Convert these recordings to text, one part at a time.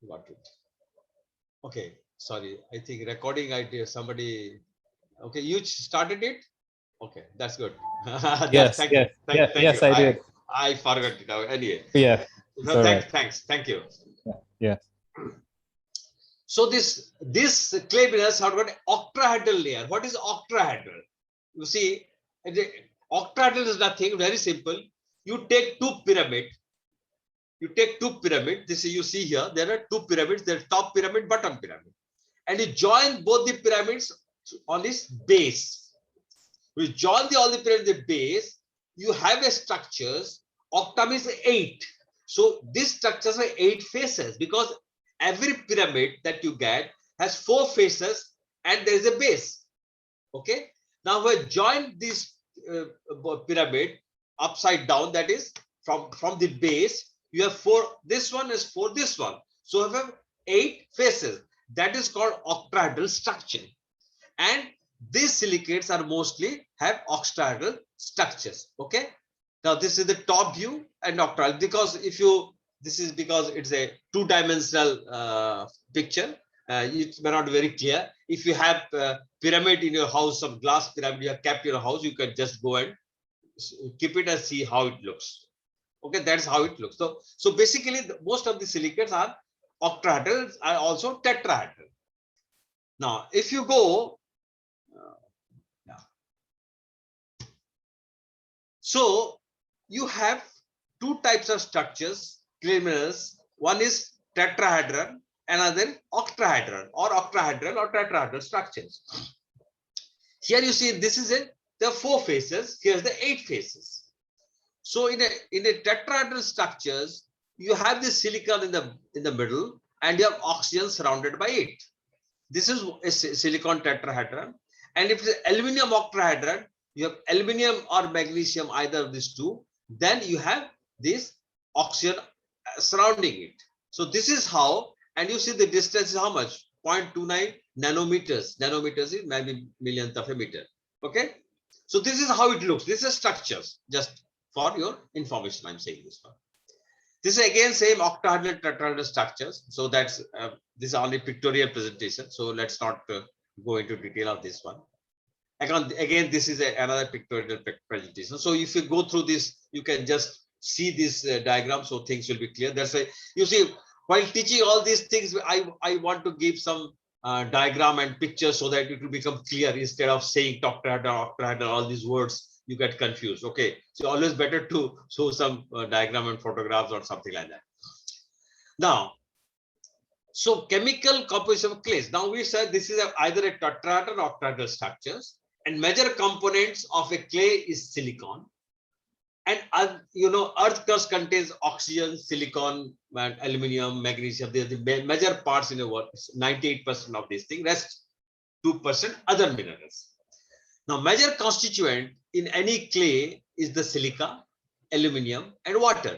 got it. Okay, sorry. I think recording idea somebody. Okay, you started it. Okay, that's good. That's Yes, thank you, yes, yes, thank you. yes, I did. I forgot it now. Anyway, Yeah, it's so all right. thank you. Yeah, yeah. So this clay minerals have got octahedral layer. What is octahedral? You see, the octahedral is nothing. Very simple. You take two pyramid. You take two pyramid. This you see here. There are two pyramids. There top pyramid, bottom pyramid, and you join both the pyramids on this base. You join all the pyramid the base. You have a structures. Octa means 8. So these structures are 8 faces because every pyramid that you get has 4 faces and there is a base. Okay. Now we join this pyramid upside down. That is from the base. You have 4. This one is 4. This one. So we have 8 faces. That is called octahedral structure. And these silicates are mostly have octahedral structures. Okay. Now this is the top view and octahedral because if you this is because it's a two-dimensional picture. It may not be very clear. If you have pyramid in your house, some glass pyramid you have kept in your house, you can just go and keep it and see how it looks. Okay, that's how it looks. So basically, most of the silicates are octahedral, are also tetrahedral. Now, if you go yeah. So you have two types of structures, clay minerals. One is tetrahedron, another octahedron or tetrahedral structures. Here you see this is it. There are 4 faces. Here's the 8 faces. So in a tetrahedral structures, you have the silicon in the middle, and you have oxygen surrounded by it. This is a silicon tetrahedron. And if it's aluminum octahedron, you have aluminum or magnesium, either of these two. Then you have this oxygen surrounding it. So this is how, and you see the distance is how much? 0.29 nanometers. Nanometers is maybe millionth of a meter. Okay. So this is how it looks. This is structures. Just for your information, I'm saying this one. This is again same octahedral tetrahedral structures. So that's this is only pictorial presentation. So let's not go into detail of this one. Again, this is another pictorial presentation. So if you go through this, you can just see this diagram, so things will be clear. That's why you see, while teaching all these things, I want to give some diagram and pictures so that it will become clear instead of saying octahedral, all these words. You get confused. Okay, so always better to show some diagram and photographs or something like that. Now, so chemical composition of clays. Now we said this is either a tetrahedral or octahedral structures, and major components of a clay is silicon. And earth crust contains oxygen, silicon, and aluminum, magnesium. They are the major parts in the world. 98% of this thing. Rest 2% other minerals. Now, major constituent in any clay is the silica, aluminum, and water.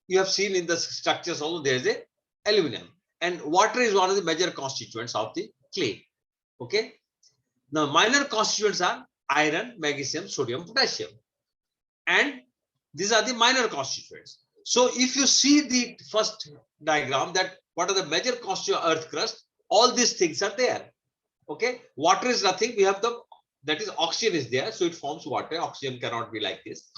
You have seen in the structures also there is a aluminum, and water is one of the major constituents of the clay. Okay. Now, minor constituents are iron, magnesium, sodium, potassium, and these are the minor constituents. So, if you see the first diagram, that what are the major constituents of earth crust, all these things are there. Okay. Water is nothing. We have that is oxygen is there, so it forms water. Oxygen cannot be like this.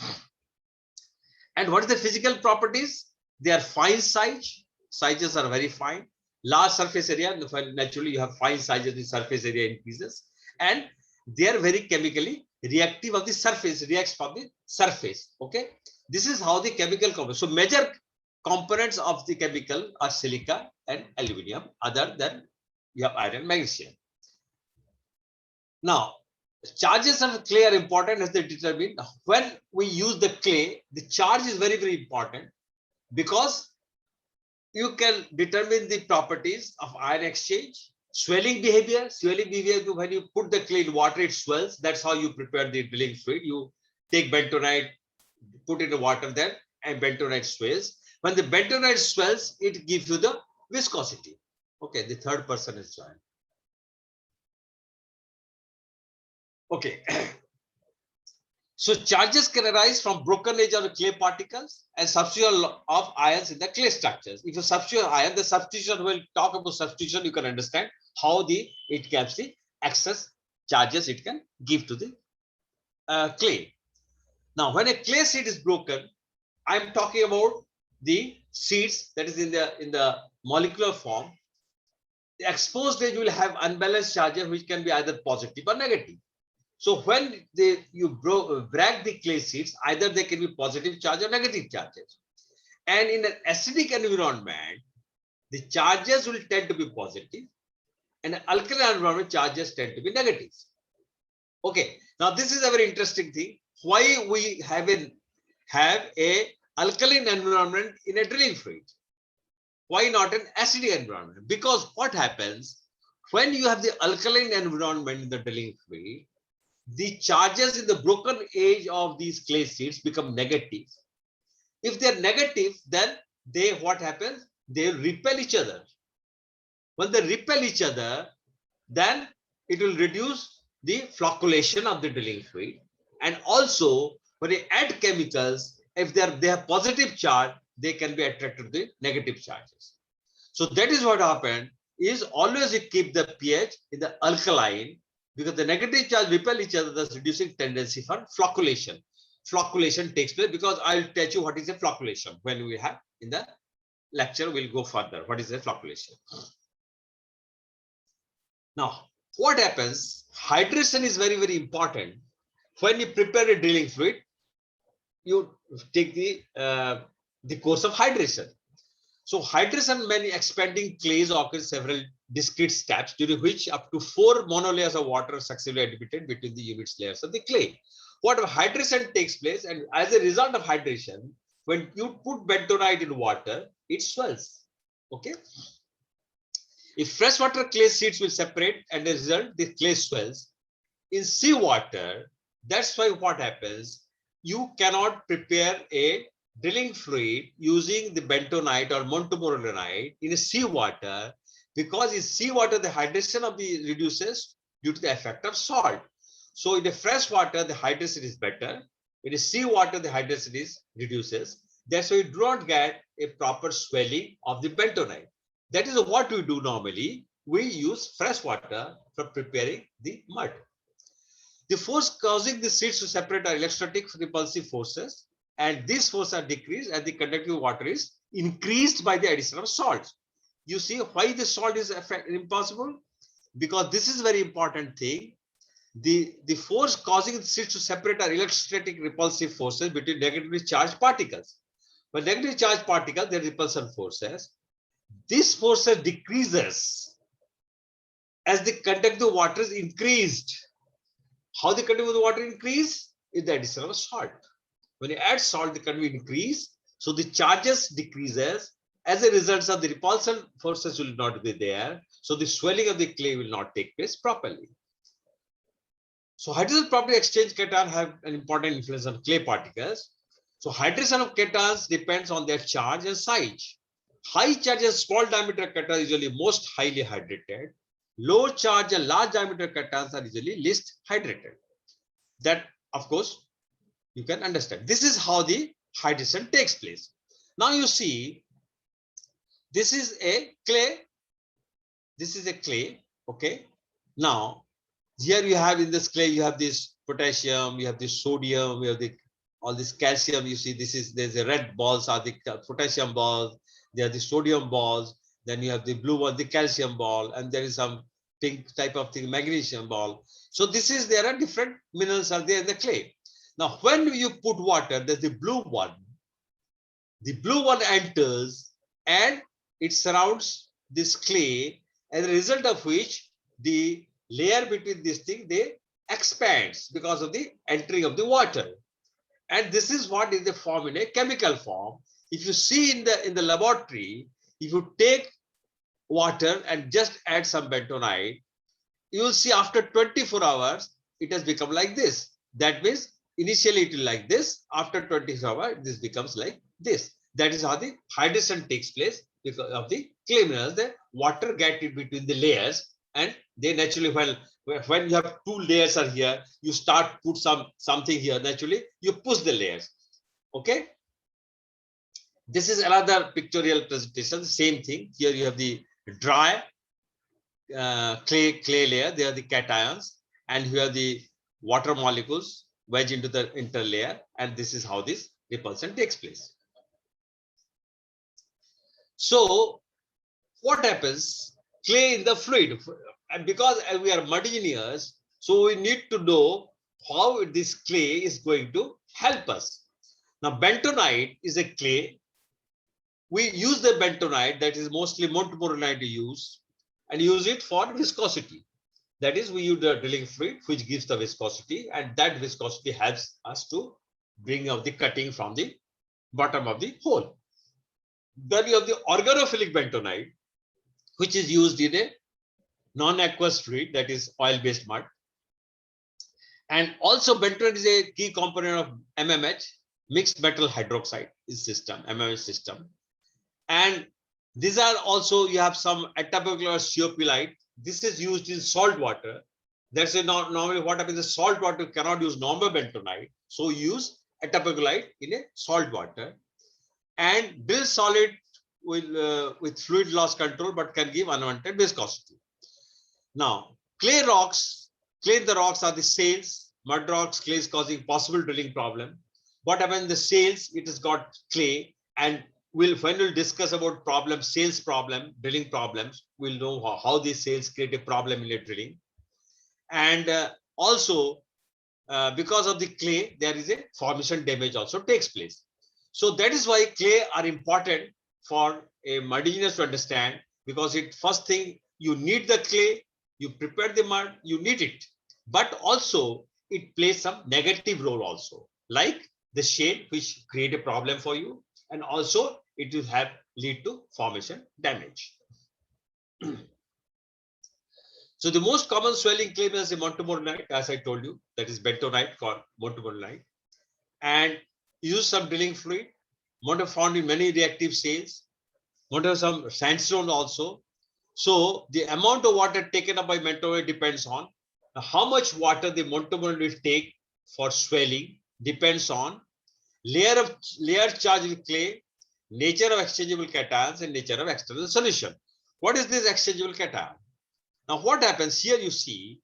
And what is the physical properties? They are fine size. Sizes are very fine. Large surface area. Naturally, you have fine sizes. The surface area increases, and they are very chemically reactive of the surface. Reacts from the surface. Okay. This is how the chemical components. So major components of the chemical are silica and aluminum. Other than you have iron, magnesium. Now, charges of clay are important as they determine when we use the clay. The charge is very, very important because you can determine the properties of ion exchange, swelling behavior. Swelling behavior, when you put the clay in water, it swells. That's how you prepare the drilling fluid. You take bentonite, put it in the water there, and bentonite swells. When the bentonite swells, it gives you the viscosity. Okay, the third person is joined. Okay. So charges can arise from broken edge of clay particles and substitution of ions in the clay structures. If you substitute ion, the substitution, we'll talk about substitution, you can understand how it gives the excess charges it can give to the clay. Now, when a clay seed is broken, I'm talking about the seeds that is in the molecular form. The exposed edge will have unbalanced charges, which can be either positive or negative. So when you break the clay seeds, either they can be positive charge or negative charges. And in an acidic environment, the charges will tend to be positive, and an alkaline environment charges tend to be negative. Okay, now this is a very interesting thing. Why we have a alkaline environment in a drilling fluid? Why not an acidic environment? Because what happens when you have the alkaline environment in the drilling fluid, the charges in the broken edge of these clay seeds become negative. If they're negative, then what happens? They repel each other. When they repel each other, then it will reduce the flocculation of the drilling fluid. And also, when they add chemicals, if they have positive charge, they can be attracted to the negative charges. So that is what happened, is always you keep the pH in the alkaline, because the negative charge repel each other, thus reducing tendency for flocculation. Flocculation takes place, because I'll tell you what is a flocculation when we have in the lecture. We'll go further. What is a flocculation? Now, what happens? Hydration is very, very important. When you prepare a drilling fluid, you take the course of hydration. So hydration means expanding clays occurs several discrete steps, during which up to 4 monolayers of water are successively admitted between the unit layers of the clay. What hydration takes place, and as a result of hydration, when you put bentonite in water, it swells. Okay. If freshwater clay seeds will separate, and as a result, the clay swells. In seawater, that's why what happens, you cannot prepare a drilling fluid using the bentonite or montomorillonite in a seawater, because in seawater the hydration of the reduces due to the effect of salt. So in the fresh water the hydration is better. In the seawater the hydration is reduces. That's why you do not get a proper swelling of the bentonite. That is what we do normally. We use fresh water for preparing the mud. The force causing the seeds to separate are electrostatic repulsive forces, and these forces are decreased as the conductive water is increased by the addition of salt. You see why the salt is impossible? Because this is a very important thing. The force causing the seeds to separate are electrostatic repulsive forces between negatively charged particles. But negatively charged particles, their repulsion forces. This forces decreases as the conductive water is increased. How the conductive water increase? Is the addition of salt. When you add salt, the conductive increase, so the charges decreases. As a result of the repulsion forces will not be there, so the swelling of the clay will not take place properly. So hydrogen property exchange cation have an important influence on clay particles. So hydration of cations depends on their charge and size. High charge and small diameter cations are usually most highly hydrated. Low charge and large diameter cations are usually least hydrated. That, of course, you can understand. This is how the hydration takes place. Now you see, this is a clay. This is a clay. Okay. Now, here you have in this clay, you have this potassium, you have this sodium, you have all this calcium. You see, there's a red balls are the potassium balls, there are the sodium balls, then you have the blue one, the calcium ball, and there is some pink type of thing, magnesium ball. So there are different minerals are there in the clay. Now, when you put water, there's the blue one. The blue one enters and it surrounds this clay, as a result of which the layer between this thing, they expands because of the entering of the water. And this is what is the form in a chemical form. If you see in the laboratory, if you take water and just add some bentonite, you will see after 24 hours, it has become like this. That means initially it is like this. After 24 hours, this becomes like this. That is how the hydration takes place because of the clay minerals. The water gets in between the layers and they naturally, when you have two layers are here, you start put something here, naturally you push the layers. Okay, this is another pictorial presentation, same thing. Here you have the dry clay layer, they are the cations, and here are the water molecules wedged into the interlayer, and this is how this repulsion takes place. So what happens? Clay in the fluid, and because we are mud engineers, so we need to know how this clay is going to help us. Now, bentonite is a clay. We use the bentonite, that is mostly montmorillonite use, and use it for viscosity. That is, we use the drilling fluid, which gives the viscosity, and that viscosity helps us to bring out the cutting from the bottom of the hole. Then you have the organophilic bentonite, which is used in a non-aqueous fluid, that is oil-based mud. And also bentonite is a key component of MMH, mixed metal hydroxide system, MMH system. And these are also, you have some atapoxylate ceoppolite. This is used in salt water. That's a normally what happens is salt water cannot use normal bentonite, so use atapoxylite in a salt water. And drill solid will with fluid loss control, but can give unwanted viscosity. Now, clay rocks, clay in the rocks are the shales, mud rocks, clay is causing possible drilling problem. What happens in the shales? It has got clay, and when we'll discuss about problems, shales problem, drilling problems, we'll know how these shales create a problem in a drilling. And also, because of the clay, there is a formation damage also takes place. So that is why clay are important for a mud engineer to understand, because it first thing, you need the clay, you prepare the mud, you need it, but also it plays some negative role also, like the shale, which create a problem for you, and also it will have lead to formation damage. So the most common swelling clay is the montmorillonite, as I told you, that is bentonite for montmorillonite, and use some drilling fluid. Montmorillonite found in many reactive shales. Montmorillonite some sandstone also. So the amount of water taken up by montmorillonite depends on how much water the montmorillonite will take for swelling, depends on layer charge in clay, nature of exchangeable cations, and nature of external solution. What is this exchangeable cation? Now what happens here, you see,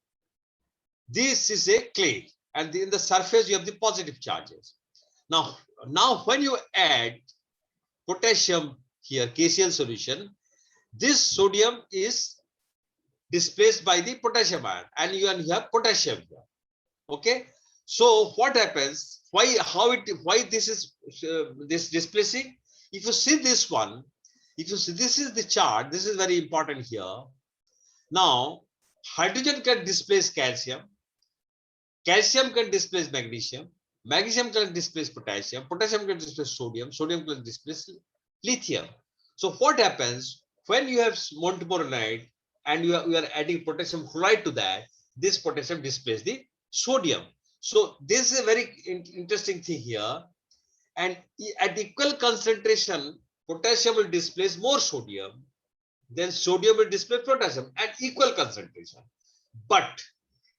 this is a clay, and in the surface you have the positive charges. Now when you add potassium here, KCl solution, this sodium is displaced by the potassium ion, and you have potassium here. Okay, so what happens? Why this is this displacing? If you see this one, if you see, this is the chart, this is very important here. Now hydrogen can displace calcium, calcium can displace magnesium, magnesium can displace potassium, potassium can displace sodium, sodium can displace lithium. So what happens when you have montmorillonite and you are adding potassium chloride to that, this potassium displaces the sodium. So this is a very interesting thing here. And at equal concentration, potassium will displace more sodium, then sodium will displace potassium at equal concentration. But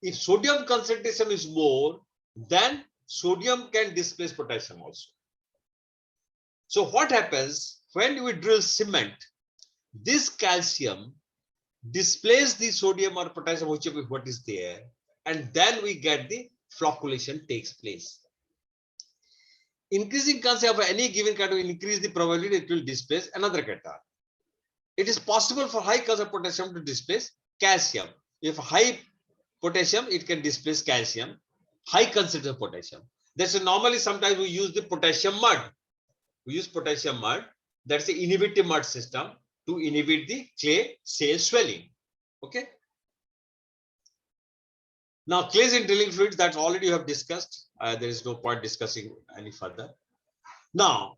if sodium concentration is more, then sodium can displace potassium also. So what happens when we drill cement? This calcium displaces the sodium or potassium, whichever what is there, and then we get the flocculation takes place. Increasing calcium of any given cation will increase the probability it will displace another cation. It is possible for high calcium potassium to displace calcium. If high potassium, it can displace calcium, high concentration potassium. That's normally sometimes we use the potassium mud. We use potassium mud. That's the inhibitive mud system to inhibit the clay shale swelling. Okay. Now, clays in drilling fluids, that's already you have discussed. There is no point discussing any further. Now,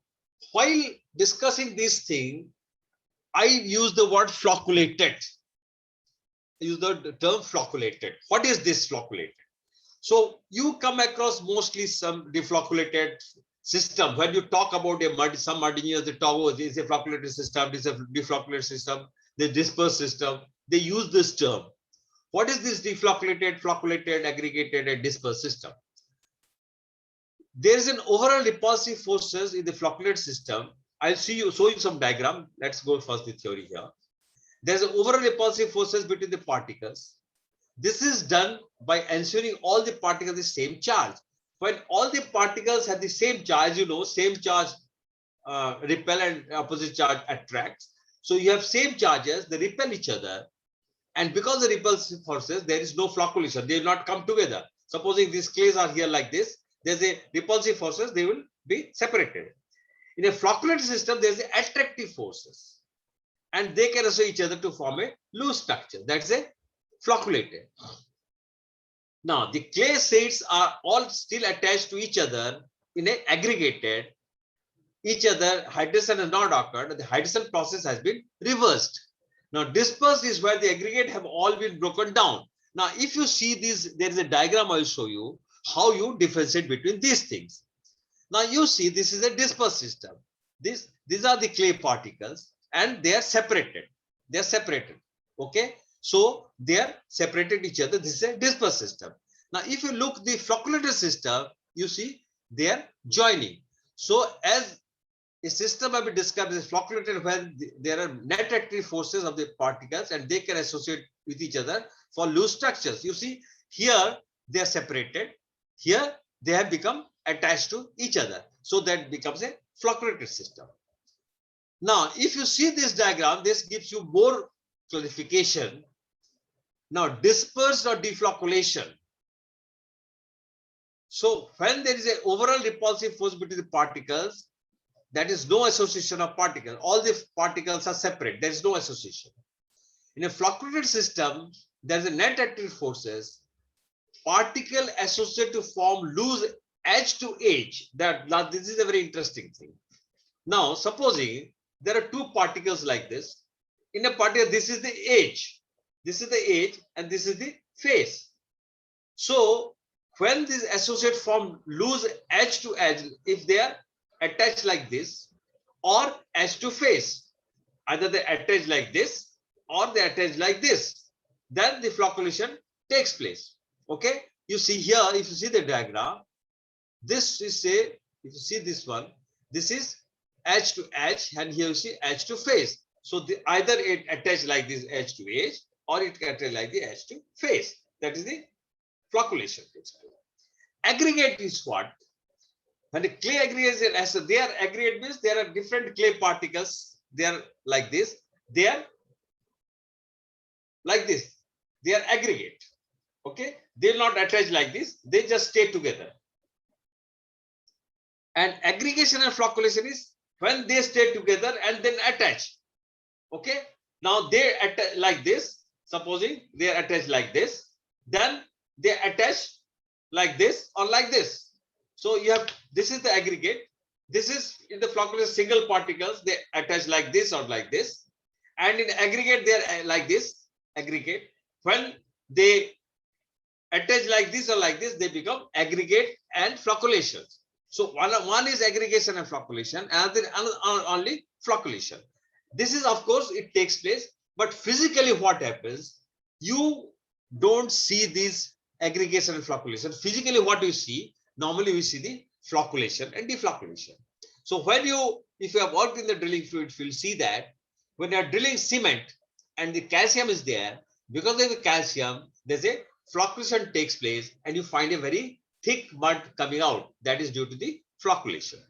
while discussing this thing, I use the word flocculated. I use the term flocculated. What is this flocculated? So you come across mostly some deflocculated system. When you talk about a mud, some mud engineers, they talk about this is a flocculated system, this is a deflocculated system, the dispersed system. They use this term. What is this deflocculated, flocculated, aggregated, and dispersed system? There is an overall repulsive forces in the flocculated system. I'll show you some diagram. Let's go first the theory here. There's an overall repulsive forces between the particles. This is done by ensuring all the particles have the same charge. When all the particles have the same charge, you know, same charge repel and opposite charge attracts. So you have same charges, they repel each other. And because the repulsive forces, there is no flocculation. They will not come together. Supposing these clays are here like this, there's a repulsive forces, they will be separated. In a flocculated system, there's the attractive forces. And they can associate each other to form a loose structure. That's a flocculated. Now, the clay sheets are all still attached to each other in a aggregated. Each other hydration has not occurred. The hydration process has been reversed. Now, dispersed is where the aggregate have all been broken down. Now, if you see this, there is a diagram I will show you how you differentiate between these things. Now, you see this is a dispersed system. These are the clay particles and they are separated. They are separated. Okay. So they are separated each other. This is a dispersed system. Now, if you look the flocculated system, you see they are joining. So as a system may be described as flocculated when there are net attractive forces of the particles and they can associate with each other for loose structures. You see here they are separated. Here they have become attached to each other. So that becomes a flocculated system. Now, if you see this diagram, this gives you more clarification. Now, dispersed or deflocculation. So when there is an overall repulsive force between the particles, that is no association of particles. All the particles are separate. There is no association. In a flocculated system, there is a net attractive forces. Particle associated to form loose edge to edge. Now this is a very interesting thing. Now, supposing there are two particles like this. In a particle, this is the edge. This is the edge and this is the face. So when these associate form loose edge to edge, if they are attached like this or edge to face, either they attach like this or they attach like this, then the flocculation takes place. Okay, you see here, if you see the diagram, this is a, if you see this one, this is edge to edge, and here you see edge to face. So either it attaches like this edge to edge or it can attach like the edge to face. That is the flocculation. Aggregate is what? When the clay aggregates, as they are aggregate means there are different clay particles. They are like this. They are like this. They are aggregate. Okay, they will not attach like this. They just stay together. And aggregation and flocculation is when they stay together and then attach. Okay, now they attach like this. Supposing they are attached like this, then they attach like this or like this. So you have, this is the aggregate. This is in the flocculation single particles. They attach like this or like this. And in aggregate, they are like this aggregate. When they attach like this or like this, they become aggregate and flocculation. So one is aggregation and flocculation, another only flocculation. This is, of course, it takes place, but physically what happens, you don't see these aggregation and flocculation. Physically what you see, normally we see the flocculation and deflocculation. So when you, if you have worked in the drilling fluid field, see that when you are drilling cement and the calcium is there, because of the calcium, there's a flocculation takes place and you find a very thick mud coming out. That is due to the flocculation.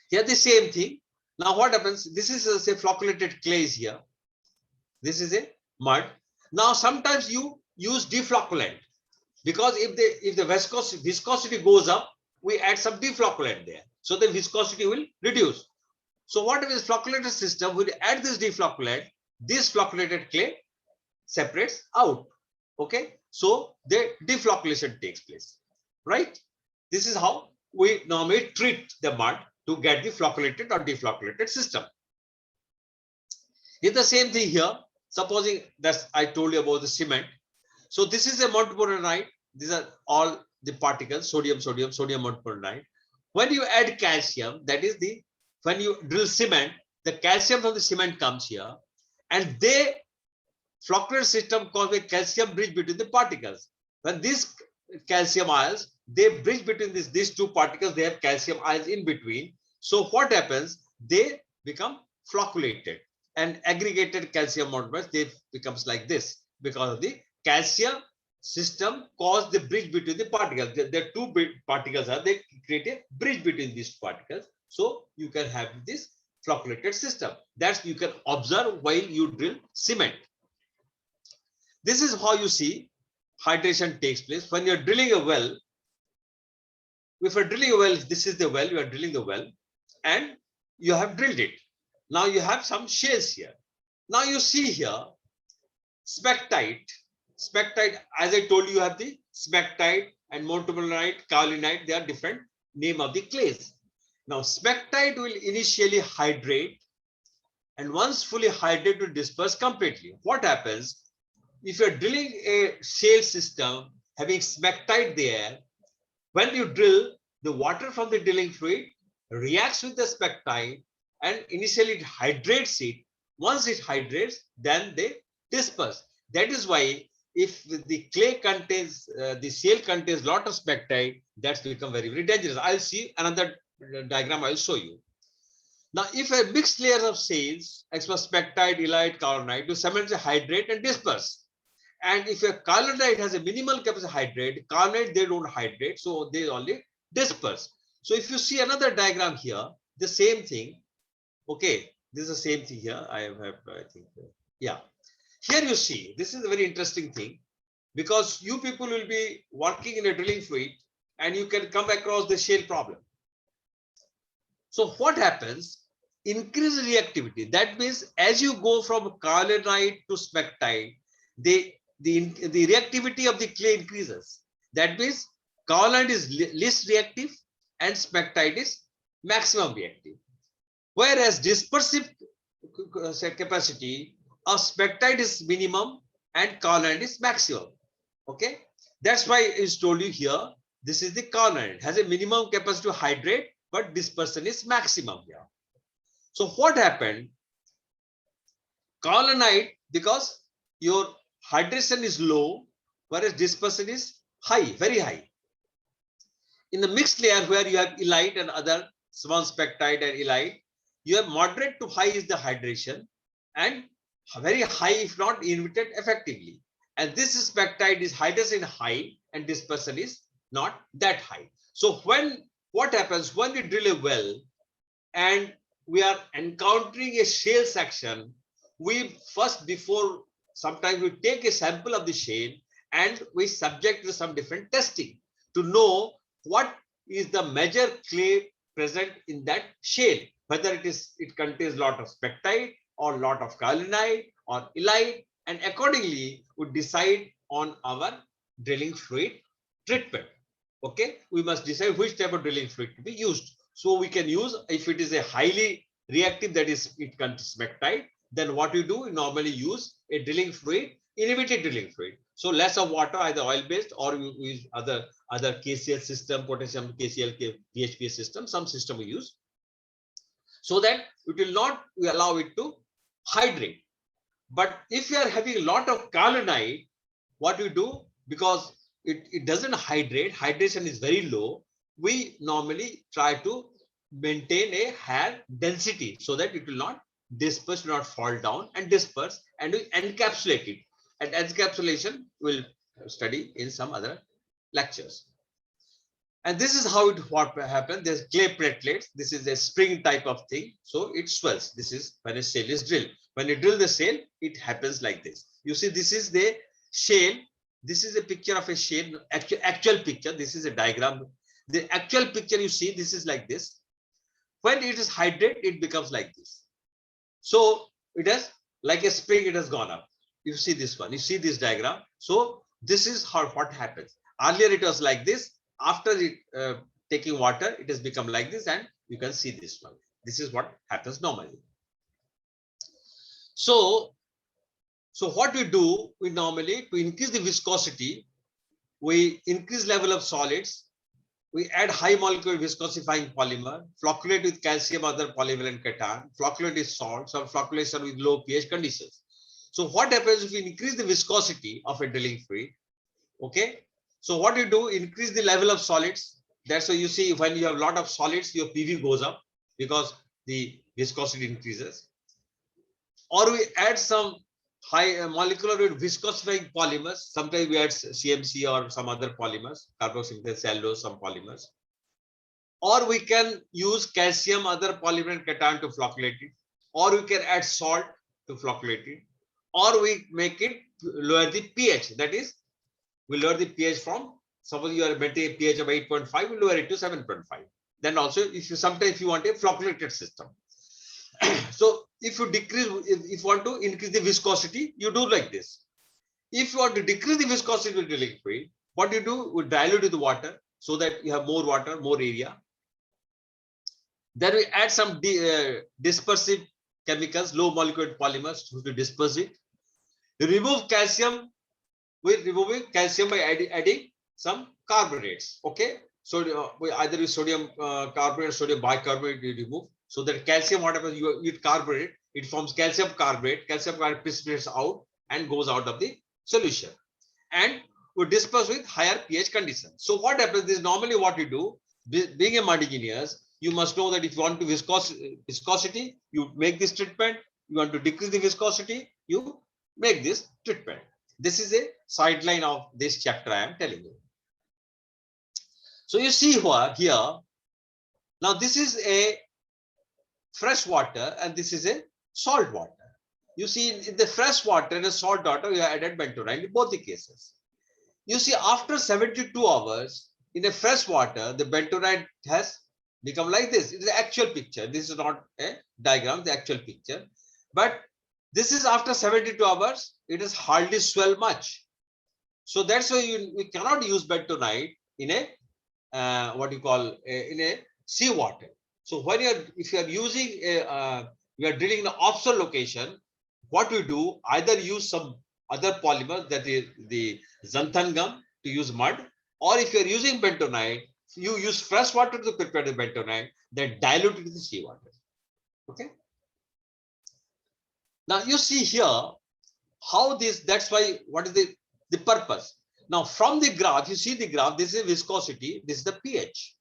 Here the same thing. Now what happens? This is say flocculated clays here. This is a mud. Now sometimes you use deflocculant because if the viscosity goes up, we add some deflocculant there. So the viscosity will reduce. So what if this flocculated system, we add this deflocculant, this flocculated clay separates out. Okay, so the deflocculation takes place, right? This is how we normally treat the mud to get the flocculated or deflocculated system. It's the same thing here. Supposing that I told you about the cement. So this is a montmorillonite. These are all the particles, sodium montmorillonite. When you add calcium, that is the, when you drill cement, the calcium from the cement comes here and they flocculent system caused by calcium bridge between the particles. When these calcium ions, they bridge between these two particles, they have calcium ions in between. So what happens? They become flocculated, and aggregated calcium monomers, they becomes like this because of the calcium system cause the bridge between the particles. There are two particles are, they create a bridge between these particles. So you can have this flocculated system. That's you can observe while you drill cement. This is how you see hydration takes place when you're drilling a well. If you're drilling a well, this is the well, you are drilling the well and you have drilled it. Now you have some shales here. Now you see here smectite. Smectite, as I told you, you have the smectite and montmorillonite, kaolinite, they are different name of the clays. Now smectite will initially hydrate, and once fully hydrated will disperse completely. What happens if you're drilling a shale system having smectite there? When you drill, the water from the drilling fluid reacts with the smectite and initially it hydrates it. Once it hydrates, then they disperse. That is why if the clay contains, the shale contains lot of smectite, that's become very, very dangerous. I'll see another diagram I'll show you. Now, if a mixed layer of shales, smectite, illite, kaolinite, do simultaneously hydrate and disperse. And if a kaolinite has a minimal capacity hydrate, kaolinite, they don't hydrate, so they only disperse. So if you see another diagram here, the same thing. Okay, this is the same thing here. I have, I think, yeah. Here you see, this is a very interesting thing because you people will be working in a drilling fluid and you can come across the shale problem. So what happens? Increase reactivity. That means as you go from kaolinite to smectite, the reactivity of the clay increases. That means kaolinite is least reactive and smectite is maximum reactive. Whereas dispersive capacity of smectite is minimum and kaolinite is maximum. Okay, that's why it's told you here. This is the kaolinite, has a minimum capacity to hydrate, but dispersion is maximum here. So what happened? Kaolinite, because your hydration is low, whereas dispersion is high, very high. In the mixed layer where you have illite and other small smectite and illite, you have moderate to high is the hydration and very high if not inhibited effectively. And this smectite is hydration high and dispersion is not that high. So what happens when we drill a well and we are encountering a shale section, we first, before sometimes we take a sample of the shale and we subject to some different testing to know what is the major clay present in that shale, whether it contains a lot of smectite or lot of kaolinite or illite, and accordingly we decide on our drilling fluid treatment. Okay, we must decide which type of drilling fluid to be used. So we can use, if it is a highly reactive, that is it contains smectite, then what we do, we normally use a drilling fluid, inhibited drilling fluid. So less of water, either oil based or we use other KCl system, potassium KCl, PHPS system, some system we use, so that it will not allow it to hydrate. But if you are having a lot of kaolinite, what we do, because it doesn't hydrate, hydration is very low, we normally try to maintain a higher density so that it will not disperse, will not fall down and disperse, and we encapsulate it. And encapsulation we'll study in some other lectures. And this is how what happens. There's clay platelets. This is a spring type of thing. So it swells. This is when a shale is drilled. When you drill the shale, it happens like this. You see, this is the shale. This is a picture of a shale, actual picture. This is a diagram. The actual picture you see, this is like this. When it is hydrated, it becomes like this. So it has, like a spring, it has gone up. You see this one, you see this diagram. So this is how what happens. Earlier it was like this. After it taking water, it has become like this, and you can see this one. This is what happens normally. So what we do, we normally, to increase the viscosity, we increase level of solids, we add high molecular viscosifying polymer, flocculate with calcium, other polyvalent cation, flocculate with salt, some flocculation with low pH conditions. So what happens if you increase the viscosity of a drilling fluid? Okay. So what you do, increase the level of solids. That's why you see when you have a lot of solids, your PV goes up because the viscosity increases. Or we add some high molecular weight viscosifying polymers. Sometimes we add CMC or some other polymers, carboxylic cellulose, some polymers. Or we can use calcium, other polymer and cation to flocculate it. Or we can add salt to flocculate it. Or we make it lower the pH. That is, we lower the pH from, suppose you are maintaining a pH of 8.5, we lower it to 7.5. Then also, if you sometimes if you want a flocculated system. So if you decrease, if you want to increase the viscosity, you do like this. If you want to decrease the viscosity of the liquid, what you do, we dilute with water so that you have more water, more area. Then we add some dispersive chemicals, low molecular polymers to disperse it. You remove calcium, we're removing calcium by adding some carbonates. Okay, so either with sodium carbonate or sodium bicarbonate you remove. So that calcium, whatever you eat carbonate, it forms calcium carbonate. Calcium carbonate precipitates out and goes out of the solution. And we disperse with higher pH conditions. So what happens is normally what you do, being a mud engineer, you must know that if you want to viscosity, you make this treatment. You want to decrease the viscosity, you make this treatment. This is a sideline of this chapter I am telling you. So you see here, now this is a fresh water and this is a salt water. You see in the fresh water and the salt water, you have added bentonite in both the cases. You see after 72 hours in a fresh water, the bentonite has become like this. It is the actual picture. This is not a diagram, the actual picture. But this is after 72 hours, it is hardly swell much. So that's why we cannot use bentonite in a what you call in a seawater. So when if you are using you are drilling in an offshore location, what we do, either use some other polymer, that is the xanthan gum, to use mud, or if you are using bentonite, you use fresh water to prepare the bentonite, then dilute it in the seawater. Okay. Now you see here how this, that's why, what is the purpose. Now from the graph, you see the graph, this is viscosity, this is the pH.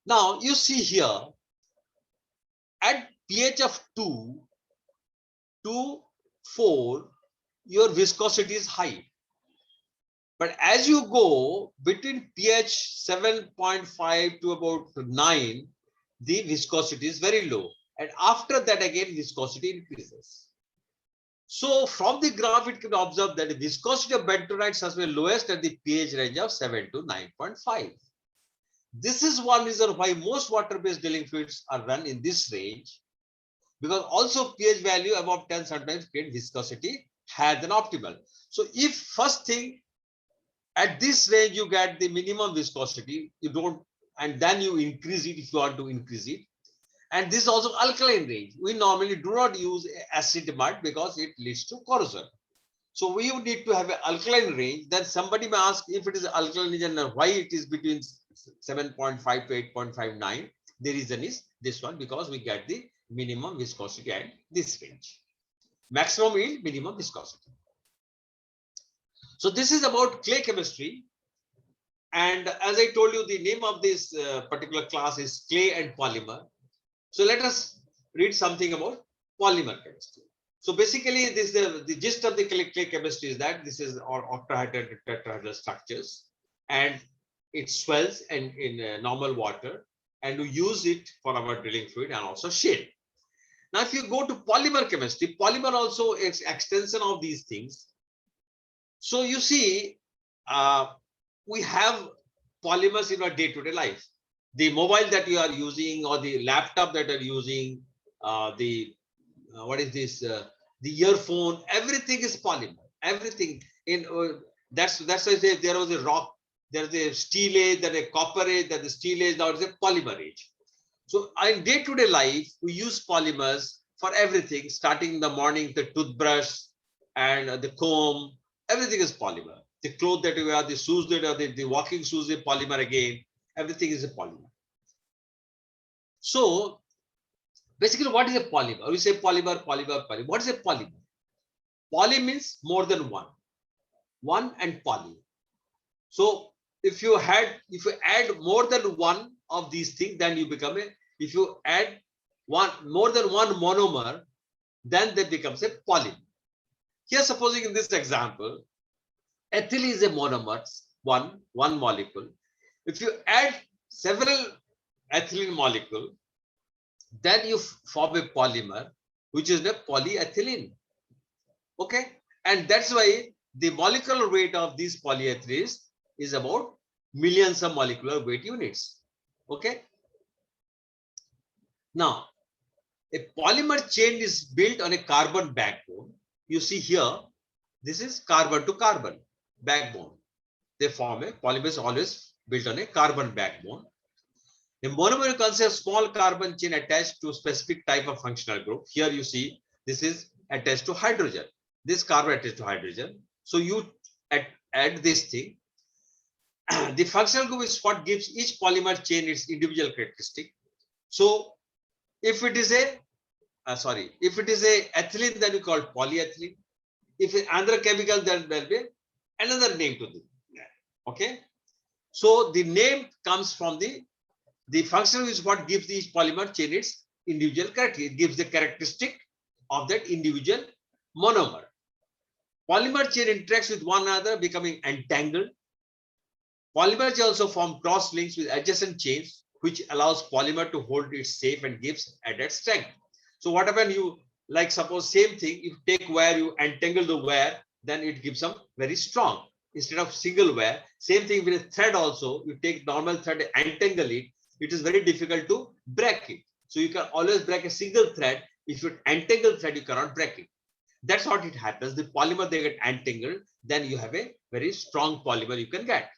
Now you see here, at pH of 2 to 4, your viscosity is high. But as you go between pH 7.5 to about 9, the viscosity is very low. And after that, again, viscosity increases. So from the graph, it can observe that the viscosity of bentonites has been lowest at the pH range of 7 to 9.5. This is one reason why most water-based drilling fluids are run in this range, because also pH value above 10 sometimes create viscosity higher than optimal. So if first thing at this range you get the minimum viscosity, you don't, and then you increase it if you want to increase it. And this is also alkaline range. We normally do not use acid mud because it leads to corrosion. So we would need to have an alkaline range. Then somebody may ask, if it is alkaline region, why it is between 7.5 to 8.59. The reason is this one, because we get the minimum viscosity at this range. Maximum yield, minimum viscosity. So this is about clay chemistry. And as I told you, the name of this particular class is clay and polymer. So let us read something about polymer chemistry. So basically, this is the gist of the clay chemistry is that this is our octahedral and tetrahedral structures, and it swells and in normal water, and we use it for our drilling fluid and also shale. Now, if you go to polymer chemistry, polymer also is extension of these things. So you see, we have polymers in our day-to-day life. The mobile that you are using, or the laptop that you are using, what is this? The earphone, everything is polymer. Everything in that's why I say there was a rock, there's a steel age, then a copper age, then the steel age, now it's a polymer age. So in day-to-day life, we use polymers for everything, starting in the morning, the toothbrush and the comb, everything is polymer. The clothes that we wear, the shoes that are the walking shoes, is polymer again, everything is a polymer. So basically, what is a polymer? We say polymer, polymer, polymer. What is a polymer? Poly means more than one. One and poly. So if you add more than one of these things, then you become a, if you add more than one monomer, then that becomes a polymer. Here, supposing in this example, ethyl is a monomer, one molecule. If you add several ethylene molecule, then you form a polymer, which is a polyethylene. Okay, and that's why the molecular weight of these polyethylenes is about millions of molecular weight units. Okay. Now, a polymer chain is built on a carbon backbone. You see here, this is carbon to carbon backbone. They form a polymer is always built on a carbon backbone. A monomer consists of small carbon chain attached to a specific type of functional group. Here you see this is attached to hydrogen. This carbon attached to hydrogen. So you add this thing. The functional group is what gives each polymer chain its individual characteristic. So if it is a ethylene, then we call it polyethylene. If it's another chemical, then there will be another name to it. Okay. So the name comes from the functional is what gives each polymer chain its individual characteristic. It gives the characteristic of that individual monomer. Polymer chain interacts with one another, becoming entangled. Polymer chain also form cross links with adjacent chains, which allows polymer to hold it safe and gives added strength. So what happens, you like suppose same thing, if you take wire, you entangle the wire, then it gives some very strong instead of single wire. Same thing with a thread also, you take normal thread, entangle it, it is very difficult to break it. So you can always break a single thread. If you entangle thread, you cannot break it. That's what it happens. The polymer, they get entangled, then you have a very strong polymer you can get.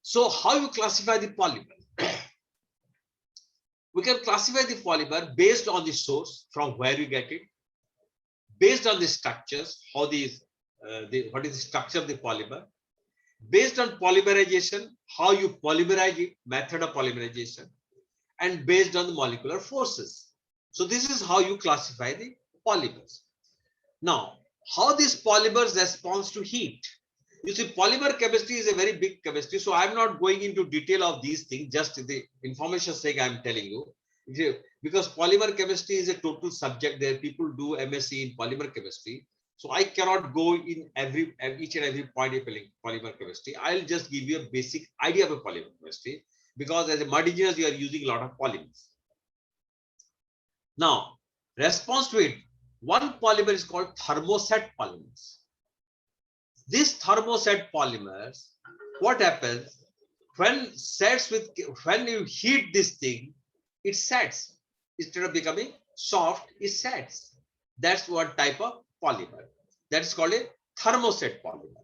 So how you classify the polymer? We can classify the polymer based on the source from where you get it, based on the structures, what is the structure of the polymer, based on polymerization, how you polymerize it, method of polymerization, and based on the molecular forces. So this is how you classify the polymers. Now, how these polymers respond to heat? You see, polymer chemistry is a very big chemistry. So I'm not going into detail of these things, just the information sake I'm telling you. Because polymer chemistry is a total subject. There people do MSc in polymer chemistry. So I cannot go in each and every point of polymer chemistry. I'll just give you a basic idea of a polymer chemistry, because as a mud engineer, you are using a lot of polymers. Now, response to it, one polymer is called thermoset polymers. These thermoset polymers, what happens when you heat this thing, it sets. Instead of becoming soft, it sets. That's one type of polymer. That is called a thermoset polymer.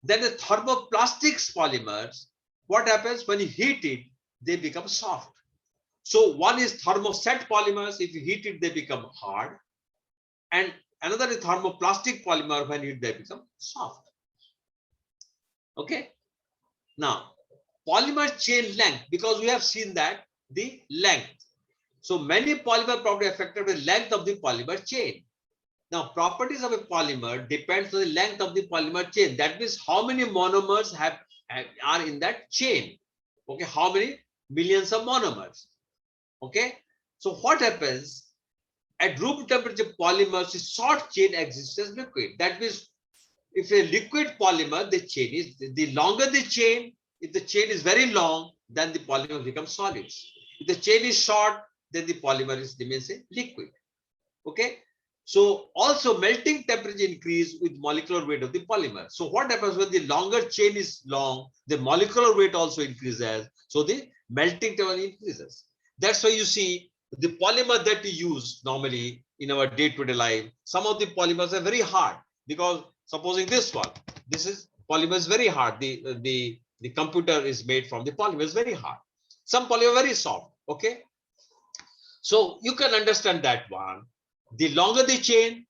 Then the thermoplastics polymers, what happens when you heat it, they become soft. So one is thermoset polymers. If you heat it, they become hard. And another is thermoplastic polymer. When you heat, they become soft. Okay. Now, polymer chain length, because we have seen that the length. So many polymer properties affected the length of the polymer chain. Now, properties of a polymer depends on the length of the polymer chain. That means how many monomers are in that chain. Okay, how many millions of monomers. Okay, so what happens at room temperature polymers, short chain exists as liquid. That means if a liquid polymer, the chain is the longer the chain, if the chain is very long, then the polymer becomes solids. If the chain is short, then the polymer remains a liquid. Okay. So also melting temperature increase with molecular weight of the polymer. So what happens when the longer chain is long, the molecular weight also increases. So the melting temperature increases. That's why you see the polymer that we use normally in our day-to-day life, some of the polymers are very hard, because supposing this one, this is polymer is very hard. The computer is made from the polymer is very hard. Some polymer very soft. Okay. So you can understand that one. The longer the chain,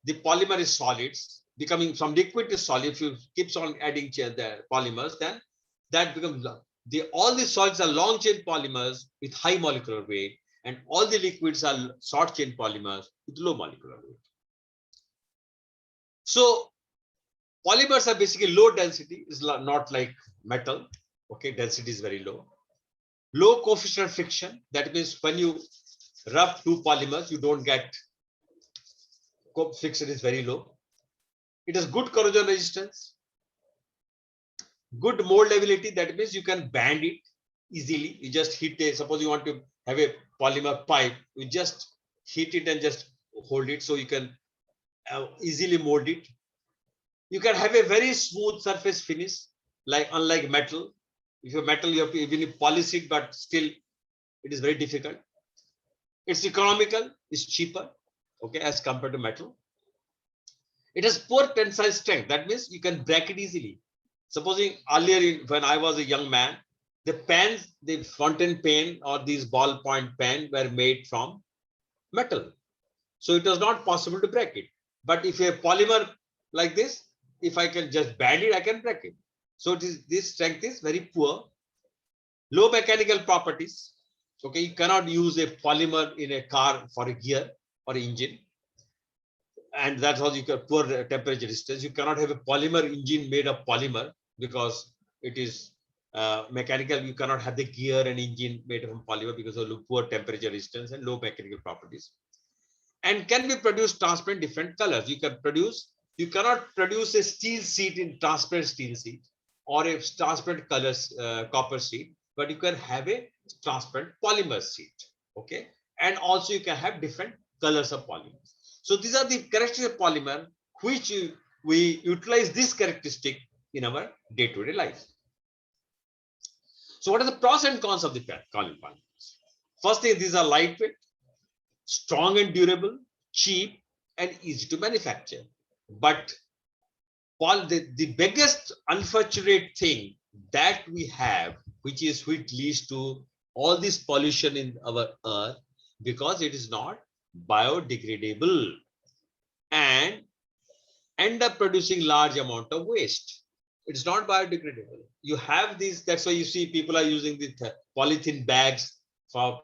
the polymer is solids, becoming from liquid to solid. If you keep on adding the polymers, then that becomes all the solids are long chain polymers with high molecular weight, and all the liquids are short chain polymers with low molecular weight. So polymers are basically low density, is not like metal. Okay, density is very low. Low coefficient of friction. That means when you rub two polymers, you don't get friction is very low. It has good corrosion resistance, good mold ability. That means you can bend it easily. You just hit a, suppose you want to have a polymer pipe, you just hit it and just hold it, so you can easily mold it. You can have a very smooth surface finish, like unlike metal. If you're metal, you have to even polish it, but still it is very difficult. It's economical, it's cheaper, okay, as compared to metal. It has poor tensile strength. That means you can break it easily. Supposing earlier, when I was a young man, the pens, the fountain pen or these ballpoint pen were made from metal. So it was not possible to break it. But if a polymer like this, if I can just bend it, I can break it. So this strength is very poor. Low mechanical properties. Okay, you cannot use a polymer in a car for a gear or engine. And that's how you get poor temperature resistance. You cannot have a polymer engine made of polymer because it is mechanical. You cannot have the gear and engine made from polymer because of poor temperature resistance and low mechanical properties. And can be produced transparent different colors. You cannot produce a steel sheet in transparent steel sheet or a transparent colors copper sheet, but you can have a transparent polymer sheet. Okay, and also you can have different colors of polymers. So these are the characteristics of polymer which we utilize this characteristic in our day-to-day life. So what are the pros and cons of the polymers? First thing, these are lightweight, strong and durable, cheap, and easy to manufacture. But the biggest unfortunate thing that we have, which leads to all this pollution in our earth, because it is not biodegradable and end up producing large amount of waste. It's not biodegradable. You have these, that's why you see people are using the polythene bags from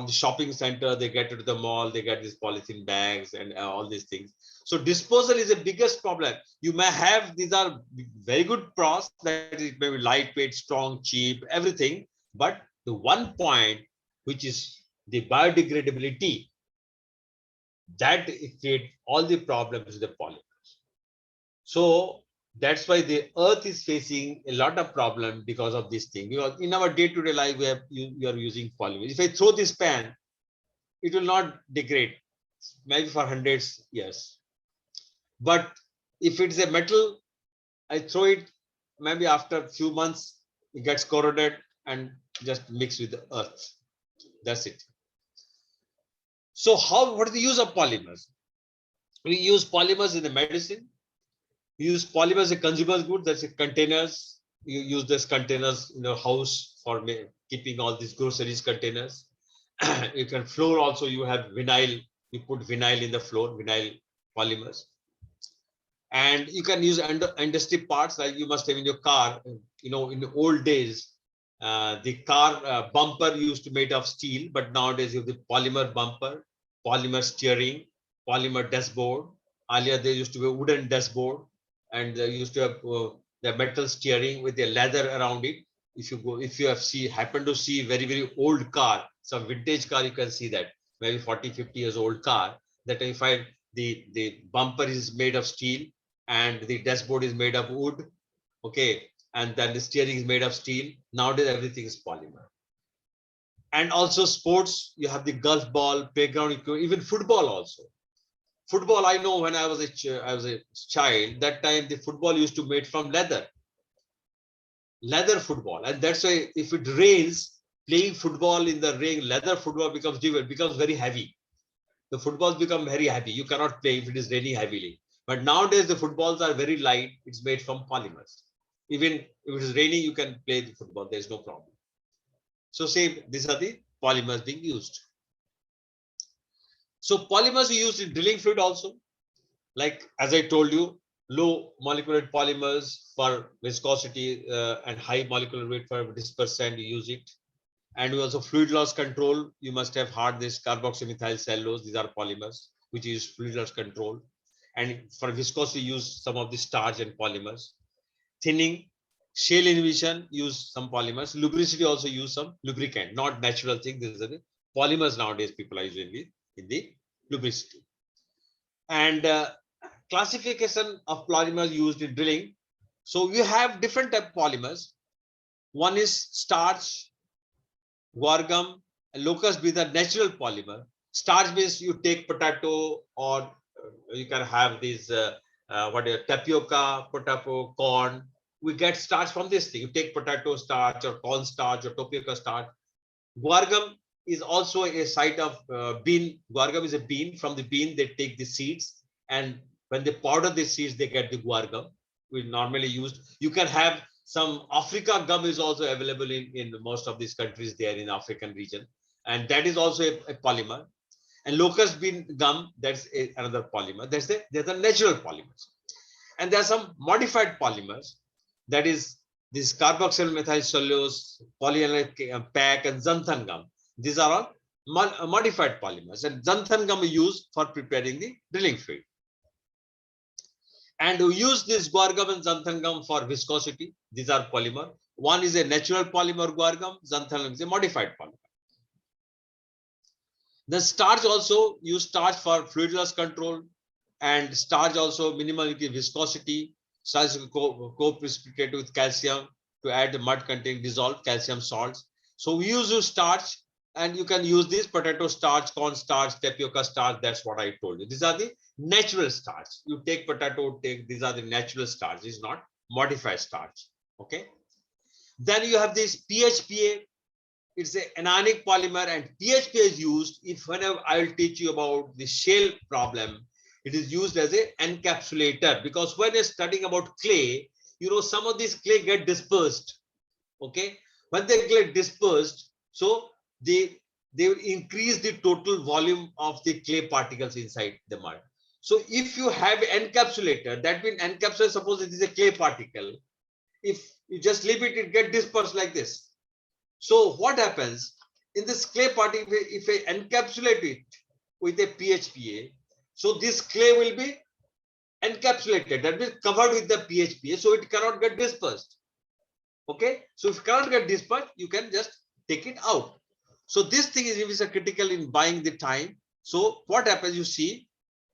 the shopping center. They get to the mall, they get these polythene bags and all these things. So disposal is the biggest problem. You may have, these are very good pros, that it may be lightweight, strong, cheap, everything. But the one point, which is the biodegradability, that it creates all the problems with the polymers. So that's why the earth is facing a lot of problem because of this thing. Because in our day-to-day life, we are using polymers. If I throw this pan, it will not degrade, maybe for hundreds years. But if it's a metal, I throw it, maybe after a few months, it gets corroded and just mixed with the earth. That's it. So what is the use of polymers? We use polymers in the medicine. We use polymers in consumer goods, that's containers. You use these containers in your house for keeping all these groceries containers. You can floor also, you have vinyl, you put vinyl in the floor, vinyl polymers. And you can use industry parts like you must have in your car. In the old days, the car bumper used to be made of steel, but nowadays you have the polymer bumper, polymer steering, polymer dashboard. Earlier there used to be a wooden dashboard, and they used to have the metal steering with the leather around it. If you happen to see very old car, some vintage car, you can see that maybe 40-50 years old car, that you find the bumper is made of steel and the dashboard is made of wood. Okay, and then the steering is made of steel. Nowadays everything is polymer. And also sports, you have the golf ball, playground, even football also. Football, I know when I was a child, that time the football used to be made from leather football. And that's why if it rains, playing football in the rain, leather football becomes very heavy. The footballs become very heavy. You cannot play if it is raining heavily. But nowadays the footballs are very light. It's made from polymers. Even if it is raining, you can play the football. There's no problem. So same, these are the polymers being used. So polymers are used in drilling fluid also. Like as I told you, low molecular weight polymers for viscosity and high molecular weight for dispersant, you use it. And we also fluid loss control. You must have heard this carboxymethyl cellulose. These are polymers which is fluid loss control. and for viscosity use some of the starch and polymers. Thinning, shale inhibition use some polymers. Lubricity also use some lubricant, not natural thing. These are the polymers nowadays people are using in the lubricity. And classification of polymers used in drilling. So you have different type of polymers. One is starch, guar gum, and locust bean are natural polymer. Starch means you take potato, or you can have these tapioca, potato, corn. We get starch from this thing. You take potato starch or corn starch or tapioca starch. Guar gum is also a site of bean. Guar gum is a bean. From the bean, they take the seeds, and when they powder the seeds, they get the guar gum. We normally used. You can have some Africa gum is also available in most of these countries there in the African region, and that is also a polymer. And locust bean gum, that's another polymer. There's the natural polymers, and there are some modified polymers. That is this carboxyl methyl cellulose, polyaniline PAC, and xanthan gum. These are all modified polymers, and xanthan gum is used for preparing the drilling fluid. And we use this guar gum and xanthan gum for viscosity. These are polymer. One is a natural polymer, guar gum. Xanthan gum is a modified polymer. The starch also use starch for fluid loss control, and starch also minimal viscosity. Starch is co-precipitated with calcium to add the mud containing dissolved calcium salts. So we use starch, and you can use this potato starch, corn starch, tapioca starch. That's what I told you. These are the natural starch. You take potato, these are the natural starch. It's not modified starch. Okay. Then you have this PHPA. It's an anionic polymer, and PHPA is used if whenever I will teach you about the shale problem, it is used as an encapsulator, because when you're studying about clay, you know, some of these clay get dispersed. Okay. When they get dispersed, so they will increase the total volume of the clay particles inside the mud. So if you have encapsulator, that means encapsulator, suppose it is a clay particle. If you just leave it, it gets dispersed like this. So what happens in this clay particle, if I encapsulate it with a PHPA, so this clay will be encapsulated, that means covered with the PHPA, so it cannot get dispersed. Okay, so if you cannot get dispersed, you can just take it out. So this thing is critical in buying the time. So what happens, you see,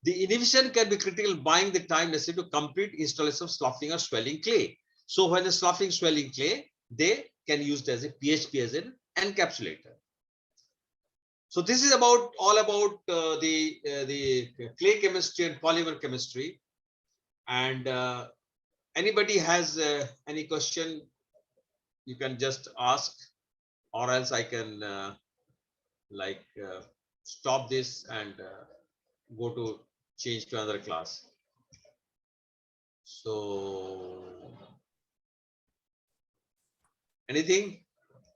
the inhibition can be critical buying the time necessary to complete installation of sloughing or swelling clay. So when the sloughing swelling clay, they can use it as a PHP as an encapsulator. So this is all about the clay chemistry and polymer chemistry. And anybody has any question, you can just ask, or else I can stop this and go to change to another class. So anything?